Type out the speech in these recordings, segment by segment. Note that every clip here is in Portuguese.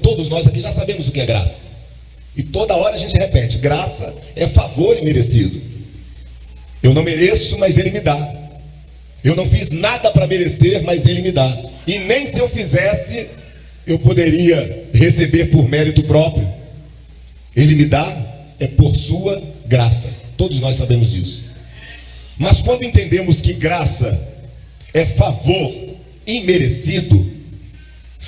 Todos nós aqui já sabemos o que é graça. E toda hora a gente repete: graça é favor imerecido. Eu não mereço, mas Ele me dá. Eu não fiz nada para merecer, mas Ele me dá. E nem se eu fizesse, eu poderia receber por mérito próprio. Ele me dá é por sua graça. Todos nós sabemos disso. Mas quando entendemos que graça é favor imerecido,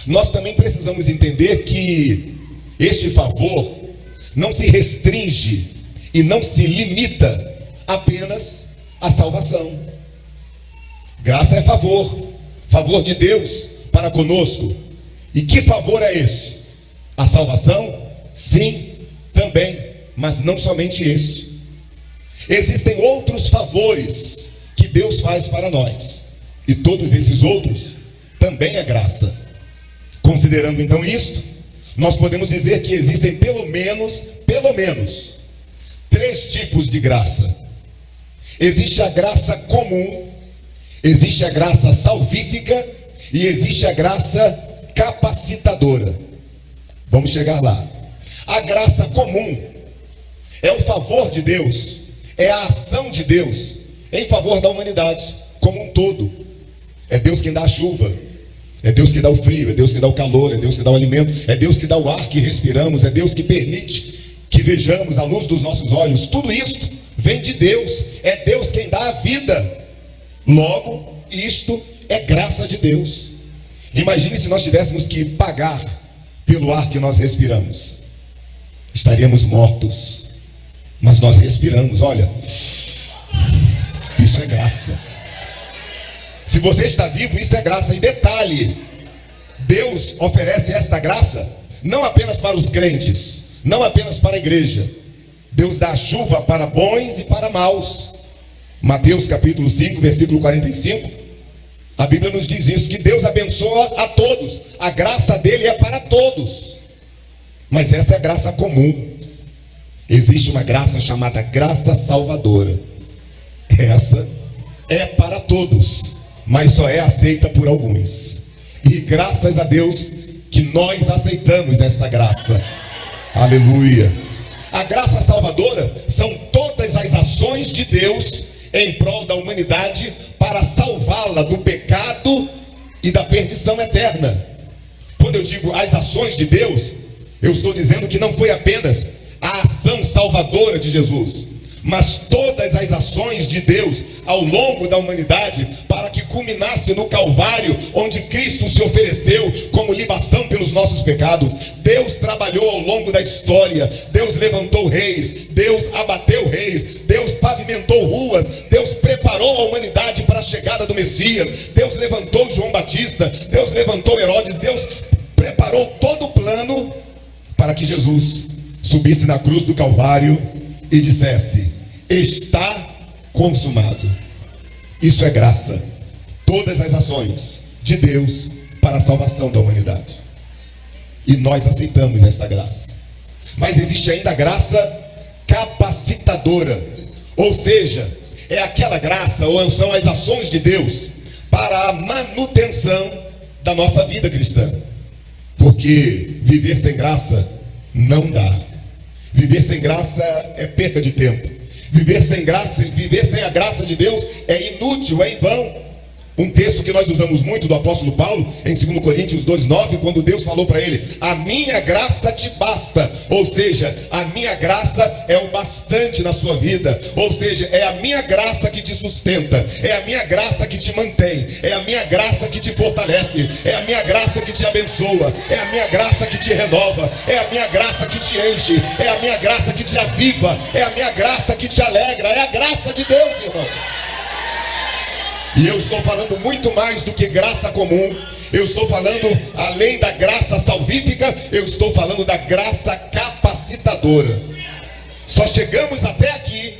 nós também precisamos entender que este favor não se restringe e não se limita apenas à salvação. Graça é favor de Deus para conosco. E que favor é esse? A salvação? Sim, também, mas não somente este. Existem outros favores que Deus faz para nós, e todos esses outros também é graça. Considerando então isto, nós podemos dizer que existem pelo menos 3 tipos de graça. Existe a graça comum, existe a graça salvífica e existe a graça capacitadora. Vamos chegar lá. A graça comum é o favor de Deus, é a ação de Deus em favor da humanidade como um todo. É Deus quem dá a chuva, é Deus que dá o frio, é Deus que dá o calor, é Deus que dá o alimento, é Deus que dá o ar que respiramos, é Deus que permite que vejamos a luz dos nossos olhos. Tudo isto vem de Deus, é Deus quem dá a vida. Logo, isto é graça de Deus. Imagine se nós tivéssemos que pagar pelo ar que nós respiramos. Estaríamos mortos. Mas nós respiramos, olha. Isso é graça. Se você está vivo, isso é graça. E detalhe, Deus oferece esta graça não apenas para os crentes, não apenas para a igreja. Deus dá chuva para bons e para maus. Mateus capítulo 5, versículo 45. A Bíblia nos diz isso, que Deus abençoa a todos. A graça dele é para todos. Mas essa é a graça comum. Existe uma graça chamada graça salvadora. Essa é para todos, mas só é aceita por alguns. E graças a Deus que nós aceitamos esta graça. Aleluia. A graça salvadora são todas as ações de Deus em prol da humanidade para salvá-la do pecado e da perdição eterna. Quando eu digo as ações de Deus, eu estou dizendo que não foi apenas a ação salvadora de Jesus, mas todas as ações de Deus ao longo da humanidade para que culminasse no Calvário, onde Cristo se ofereceu como libação pelos nossos pecados. Deus trabalhou ao longo da história. Deus levantou reis, Deus abateu reis, Deus pavimentou ruas, Deus preparou a humanidade para a chegada do Messias. Deus levantou João Batista, Deus levantou Herodes, Deus preparou todo o plano para que Jesus subisse na cruz do Calvário e dissesse: está consumado. Isso é graça. Todas as ações de Deus para a salvação da humanidade. E nós aceitamos essa graça. Mas existe ainda a graça capacitadora. Ou seja, é aquela graça, ou são as ações de Deus para a manutenção da nossa vida cristã. Porque viver sem graça não dá. Viver sem graça é perda de tempo. Viver sem graça, viver sem a graça de Deus é inútil, é em vão. Um texto que nós usamos muito do apóstolo Paulo, em 2 Coríntios 2:9, quando Deus falou para ele: a minha graça te basta. Ou seja, a minha graça é o bastante na sua vida. Ou seja, é a minha graça que te sustenta, é a minha graça que te mantém, é a minha graça que te fortalece, é a minha graça que te abençoa, é a minha graça que te renova, é a minha graça que te enche, é a minha graça que te aviva, é a minha graça que te alegra. É a graça de Deus, irmãos. E eu estou falando muito mais do que graça comum. Eu estou falando, além da graça salvífica, eu estou falando da graça capacitadora. Só chegamos até aqui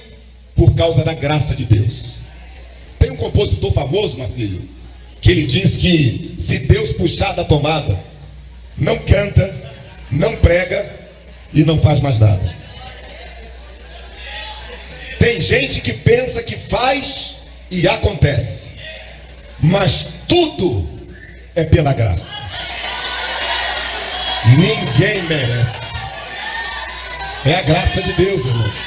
por causa da graça de Deus. Tem um compositor famoso, Marcílio, que ele diz que se Deus puxar da tomada, não canta, não prega e não faz mais nada. Tem gente que pensa que faz e acontece, mas tudo é pela graça. Ninguém merece. É a graça de Deus, irmãos.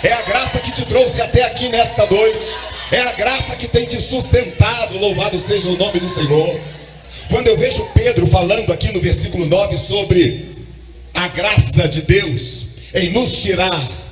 É a graça que te trouxe até aqui nesta noite. É a graça que tem te sustentado. Louvado seja o nome do Senhor. Quando eu vejo Pedro falando aqui no versículo 9 sobre a graça de Deus em nos tirar